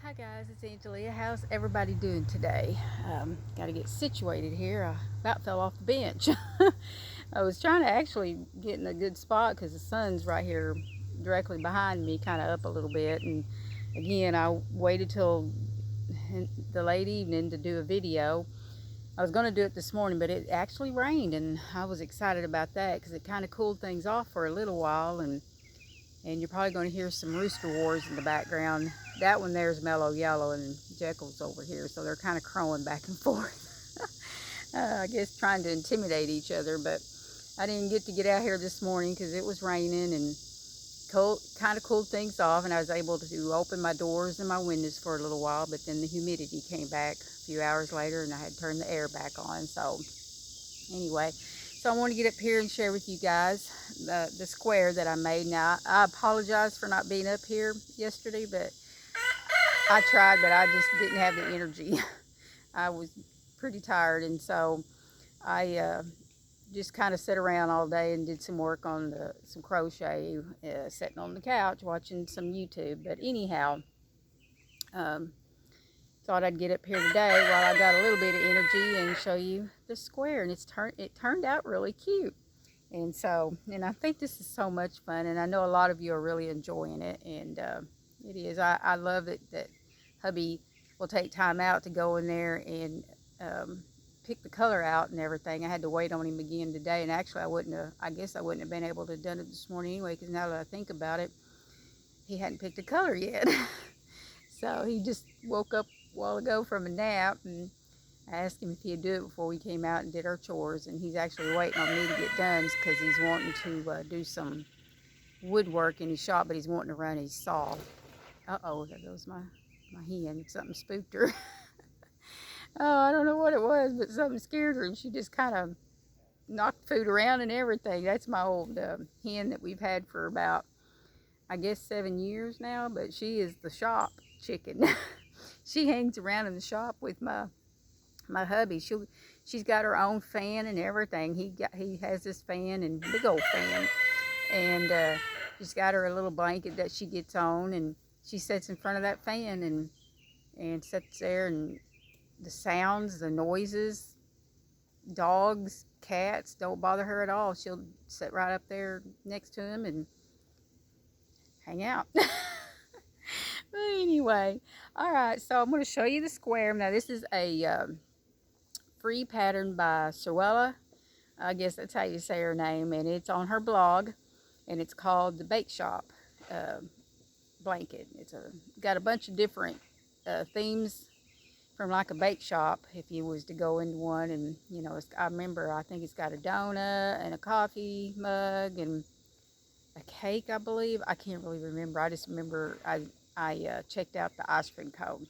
Hi guys, it's Angelia. How's everybody doing today? Got to get situated here. I about fell off the bench. I was trying to actually get in a good spot because the sun's right here directly behind me, kind of up a little bit. And again, I waited till the late evening to do a video. I was going to do it this morning, but it actually rained, and I was excited about that because it kind of cooled things off for a little while. And you're probably going to hear some rooster wars in the background. That one there's Mellow Yellow, and Jekyll's over here, so they're kind of crowing back and forth. I guess trying to intimidate each other, but I didn't get out here this morning because it was raining and kind of cooled things off, and I was able to open my doors and my windows for a little while, but then the humidity came back a few hours later, and I had to turn the air back on. So anyway, so I want to get up here and share with you guys the square that I made. Now, I apologize for not being up here yesterday, but I tried, but I just didn't have the energy. I was pretty tired, and so I just kind of sat around all day and did some work on some crochet, sitting on the couch watching some YouTube. But anyhow, thought I'd get up here today while I got a little bit of energy and show you the square, and it turned out really cute. And I think this is so much fun, and I know a lot of you are really enjoying it, and it is. I love it that hubby will take time out to go in there and pick the color out and everything. I had to wait on him again today, and actually I guess I wouldn't have been able to have done it this morning anyway, because now that I think about it, he hadn't picked a color yet. So he just woke up a while ago from a nap, and I asked him if he'd do it before we came out and did our chores, and he's actually waiting on me to get done because he's wanting to do some woodwork in his shop, but he's wanting to run his saw. Uh-oh, there goes my hen. Something spooked her. Oh, I don't know what it was, but something scared her, and she just kind of knocked food around and everything. That's my old hen that we've had for about, I guess, 7 years now, but she is the shop chicken. She hangs around in the shop with my hubby. She's got her own fan and everything. He has this fan, and big old fan, and she's got her a little blanket that she gets on, and she sits in front of that fan and sits there, and the sounds, the noises, dogs, cats don't bother her at all. She'll sit right up there next to him and hang out. But anyway, all right, so I'm going to show you the square. Now, this is a free pattern by Sewrella. I guess that's how you say her name, and it's on her blog, and it's called the Bake Shop blanket. It's got a bunch of different themes from like a bake shop if you was to go into one, and you know, I think it's got a donut and a coffee mug and a cake, I believe. I can't really remember. I just remember I checked out the ice cream cone,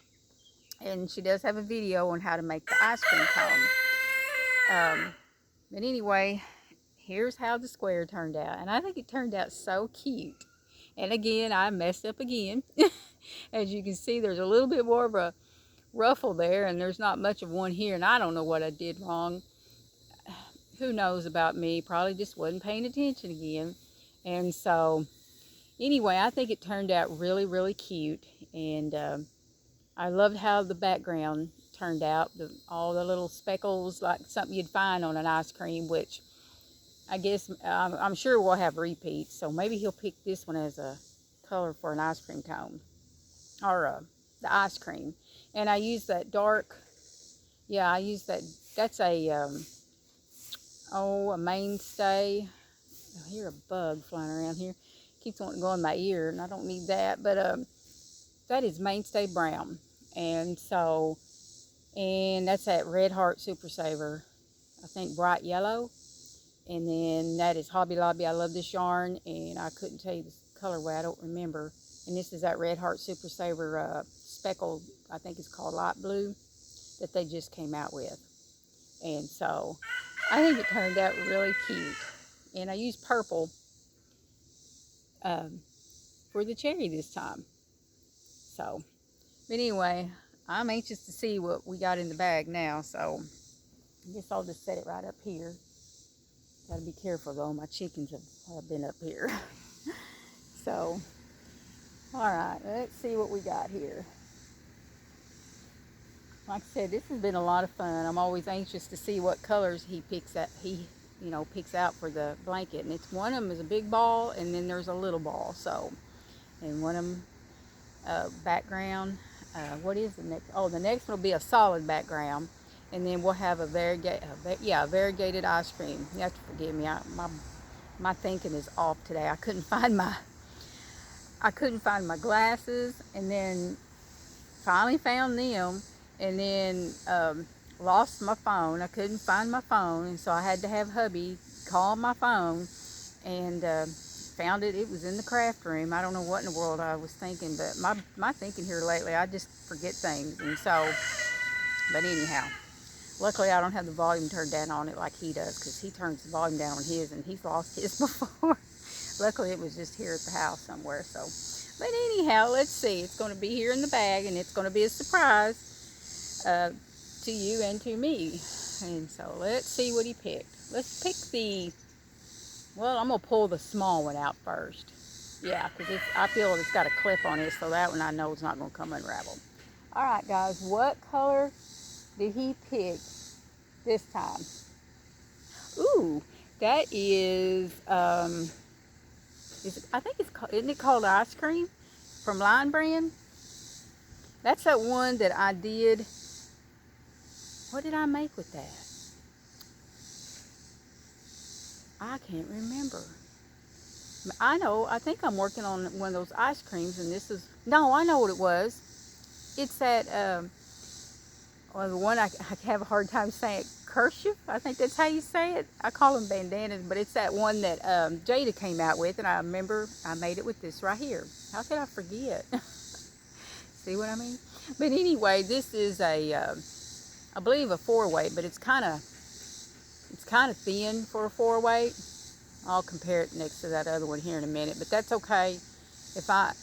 and she does have a video on how to make the ice cream cone. But anyway, here's how the square turned out, and I think it turned out so cute. And again, I messed up again. As you can see, there's a little bit more of a ruffle there, and there's not much of one here, and I don't know what I did wrong. Who knows about me? Probably just wasn't paying attention again. And so anyway, I think it turned out really, really cute, and I loved how the background turned out. All the little speckles, like something you'd find on an ice cream, which I guess I'm sure we'll have repeats, so maybe he'll pick this one as a color for an ice cream cone, or the ice cream. And I use that dark, yeah, I use that's a mainstay. I hear a bug flying around here. Keeps wanting to go in my ear, and I don't need that. But that is Mainstay Brown. And so, and that's that Red Heart Super Saver, I think bright yellow. And then that is Hobby Lobby. I love this yarn, and I couldn't tell you the colorway. I don't remember. And this is that Red Heart Super Saver speckled, I think it's called light blue, that they just came out with. And so I think it turned out really cute. And I used purple for the cherry this time. So, but anyway, I'm anxious to see what we got in the bag now. So I guess I'll just set it right up here. Got to be careful though, my chickens have been up here. So, all right, let's see what we got here. like I said, this has been a lot of fun. I'm always anxious to see what colors he picks out for the blanket. And it's one of them is a big ball, and then there's a little ball. So, and one of them background. What is the next? Oh, the next one will be a solid background, and then we'll have a variegated ice cream. You have to forgive me. My thinking is off today. I couldn't find my glasses, and then finally found them, and then lost my phone. I couldn't find my phone, and so I had to have hubby call my phone, and found it. It was in the craft room. I don't know what in the world I was thinking, but my thinking here lately, I just forget things. And so, but anyhow, luckily I don't have the volume turned down on it like he does, because he turns the volume down on his, and he's lost his before. Luckily it was just here at the house somewhere. So, but anyhow, let's see. It's going to be here in the bag, and it's going to be a surprise to you and to me. And so let's see what he picked. Let's pick well, I'm going to pull the small one out first. Yeah, because I feel it's got a clip on it, so that one I know is not going to come unraveled. All right, guys, what color did he pick this time? Ooh, that is, I think isn't it called ice cream from Line Brand? That's that one that I did. What did I make with that? I can't remember. I know, I think I'm working on one of those ice creams, and I know what it was. It's that, the one I have a hard time saying, kerchief, I think that's how you say it. I call them bandanas, but it's that one that Jayda came out with, and I remember I made it with this right here. How could I forget? See what I mean? But anyway, this is I believe a 4-weight, but it's kind of thin for a 4-weight. I'll compare it next to that other one here in a minute, but that's okay. If I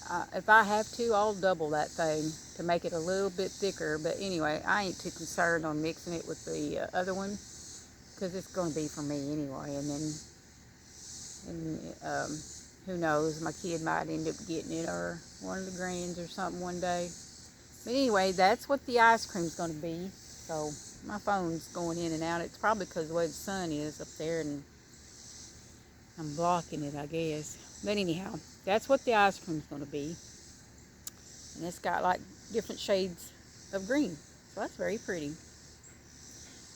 have to, I'll double that thing to make it a little bit thicker. But anyway, I ain't too concerned on mixing it with the other one, because it's going to be for me anyway. And who knows, my kid might end up getting it, or one of the grands or something one day. But anyway, that's what the ice cream's going to be. So my phone's going in and out. It's probably because the way the sun is up there, and I'm blocking it, I guess. But anyhow, that's what the ice cream's going to be. And it's got like different shades of green. So that's very pretty.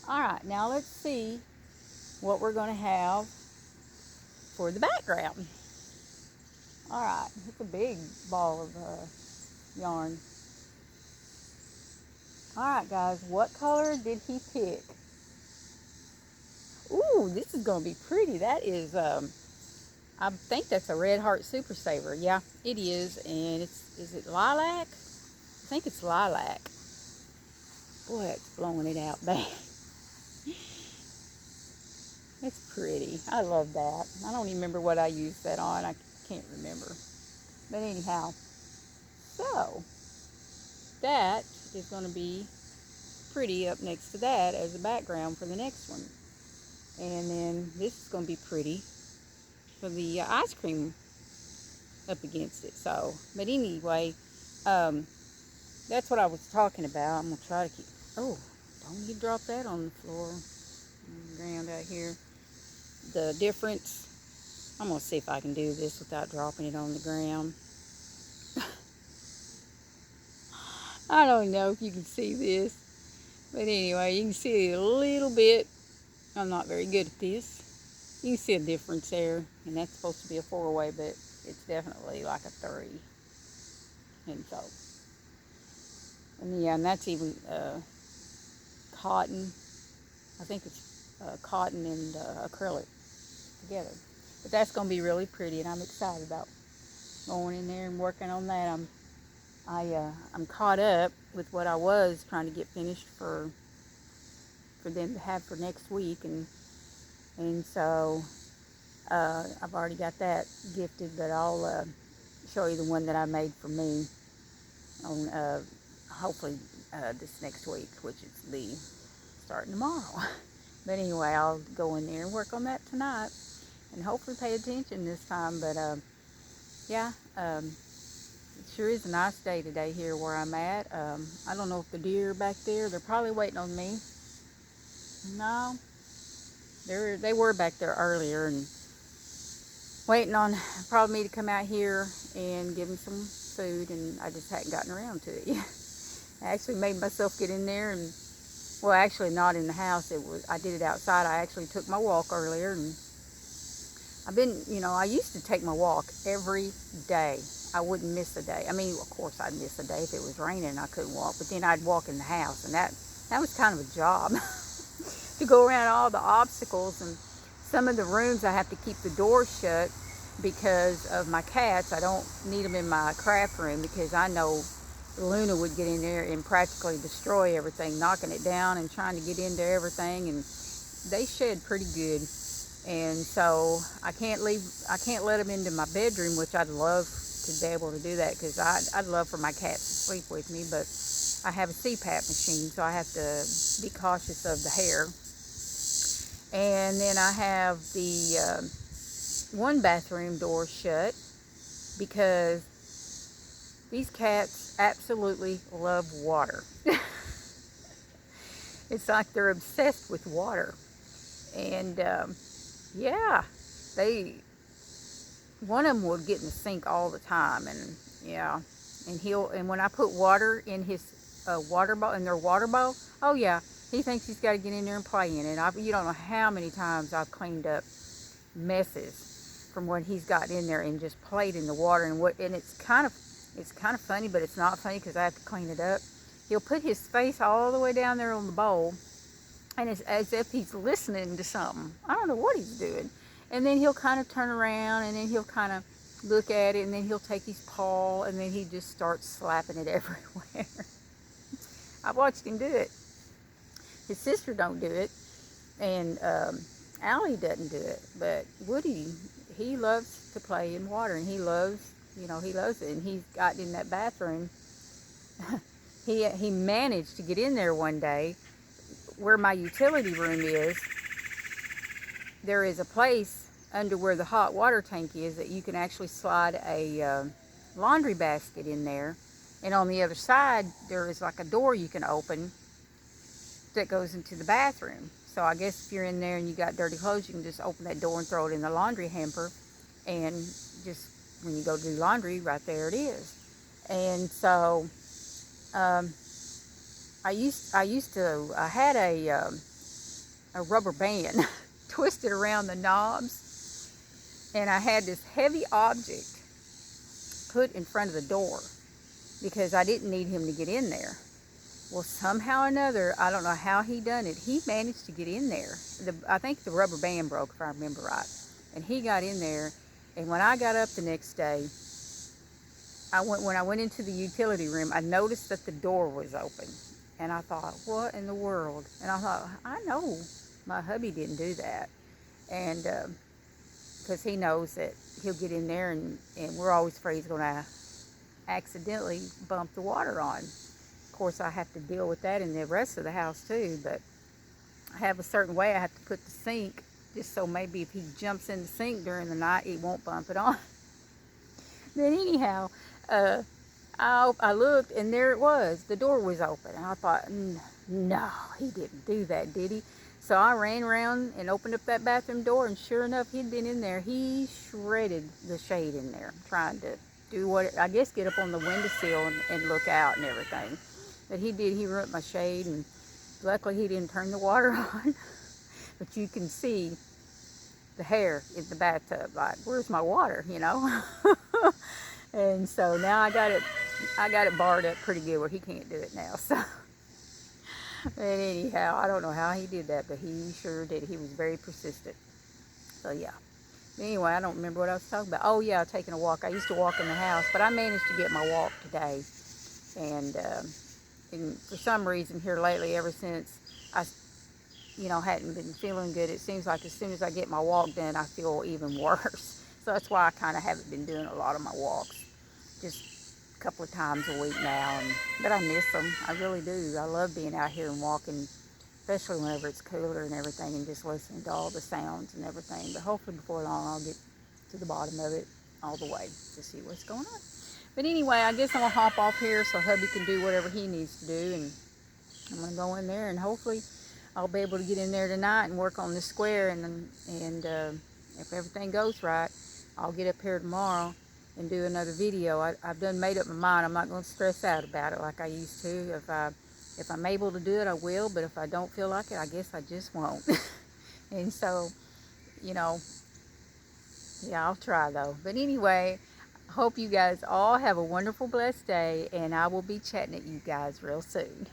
Alright, now let's see what we're going to have for the background. Alright, it's a big ball of yarn. Alright guys, what color did he pick? Ooh, this is going to be pretty. That is, I think that's a Red Heart Super Saver. Yeah, it is. And is it lilac? I think it's lilac. Boy, it's blowing it out bad. It's pretty. I love that. I don't even remember what I used that on. I can't remember. But anyhow, so that is going to be pretty up next to that as a background for the next one. And then this is going to be pretty for the ice cream up against it. So, but anyway, that's what I was talking about. I'm going to try to keep, oh, don't you drop that on the floor, on the ground out here. The difference, I'm going to see if I can do this without dropping it on the ground. I don't know if you can see this, but anyway, you can see it a little bit. I'm not very good at this. You can see a difference there, and that's supposed to be a 4-way, but it's definitely like a 3. And so, and yeah, and that's even cotton. I think it's cotton and acrylic together. But that's going to be really pretty, and I'm excited about going in there and working on that. I'm caught up with what I was trying to get finished for them to have for next week, and so I've already got that gifted, but I'll show you the one that I made for me on hopefully this next week, which is the starting tomorrow. But anyway, I'll go in there and work on that tonight, and hopefully pay attention this time. But yeah, it sure is a nice day today here where I'm at. I don't know if the deer are back there. They're probably waiting on me. No, they were back there earlier and waiting on probably me to come out here and give them some food, and I just hadn't gotten around to it yet. I actually made myself get in there, and well, actually not in the house. I did it outside. I actually took my walk earlier, and I used to take my walk every day. I wouldn't miss a day. I mean, of course I'd miss a day if it was raining and I couldn't walk, but then I'd walk in the house, and that was kind of a job to go around all the obstacles. And some of the rooms I have to keep the door shut because of my cats. I don't need them in my craft room because I know Luna would get in there and practically destroy everything, knocking it down and trying to get into everything, and they shed pretty good. And so I can't let them into my bedroom, which I'd love to be able to do that, because I'd love for my cats to sleep with me, but I have a CPAP machine, so I have to be cautious of the hair. And then I have the one bathroom door shut because these cats absolutely love water. It's like they're obsessed with water. And yeah, one of them will get in the sink all the time, and yeah, and when I put water in his water bowl, in their water bowl, oh yeah, he thinks he's got to get in there and play in it. You don't know how many times I've cleaned up messes from when he's gotten in there and just played in the water. And it's kind of funny, but it's not funny because I have to clean it up. He'll put his face all the way down there on the bowl, and it's as if he's listening to something. I don't know what he's doing. And then he'll kind of turn around, and then he'll kind of look at it, and then he'll take his paw, and then he just starts slapping it everywhere. I've watched him do it. His sister don't do it, and Allie doesn't do it. But Woody, he loves to play in water, and he loves it. And he's gotten in that bathroom. He managed to get in there one day. Where my utility room is, there is a place under where the hot water tank is that you can actually slide a laundry basket in there, and on the other side there is like a door you can open that goes into the bathroom. So I guess if you're in there and you got dirty clothes, you can just open that door and throw it in the laundry hamper, and just when you go do laundry, right there it is. And so I had a rubber band twisted around the knobs, and I had this heavy object put in front of the door because I didn't need him to get in there. Well, somehow or another, I don't know how he done it, he managed to get in there. I think the rubber band broke, if I remember right, and he got in there. And when I got up the next day, when I went into the utility room, I noticed that the door was open. And I thought, what in the world? And I thought, I know my hubby didn't do that. And because he knows that he'll get in there, and we're always afraid he's going to accidentally bump the water on. Of course, I have to deal with that in the rest of the house too. But I have a certain way I have to put the sink, just so maybe if he jumps in the sink during the night, he won't bump it on. Then anyhow, I looked, and there it was. The door was open. And I thought, no, he didn't do that, did he? So I ran around and opened up that bathroom door, and sure enough, he'd been in there. He shredded the shade in there, trying to do what, I guess, get up on the windowsill and look out and everything. But he did. He ruined my shade, and luckily he didn't turn the water on. But you can see the hair in the bathtub, like, where's my water, And so now I got it barred up pretty good where he can't do it now. So, but anyhow, I don't know how he did that, but he sure did. He was very persistent. So yeah. Anyway, I don't remember what I was talking about. Oh yeah, taking a walk. I used to walk in the house, but I managed to get my walk today. And for some reason here lately, ever since I hadn't been feeling good, it seems like as soon as I get my walk done, I feel even worse. So that's why I kind of haven't been doing a lot of my walks. Just a couple of times a week now. But I miss them. I really do. I love being out here and walking, especially whenever it's cooler and everything, and just listening to all the sounds and everything. But hopefully before long I'll get to the bottom of it all the way to see what's going on. But anyway, I guess I'm going to hop off here so hubby can do whatever he needs to do. And I'm going to go in there and hopefully I'll be able to get in there tonight and work on this square. And if everything goes right, I'll get up here tomorrow and do another video. I've done made up my mind. I'm not going to stress out about it like I used to. If I'm able to do it, I will. But if I don't feel like it, I guess I just won't. And so, you know, yeah, I'll try though. But anyway, I hope you guys all have a wonderful, blessed day. And I will be chatting at you guys real soon.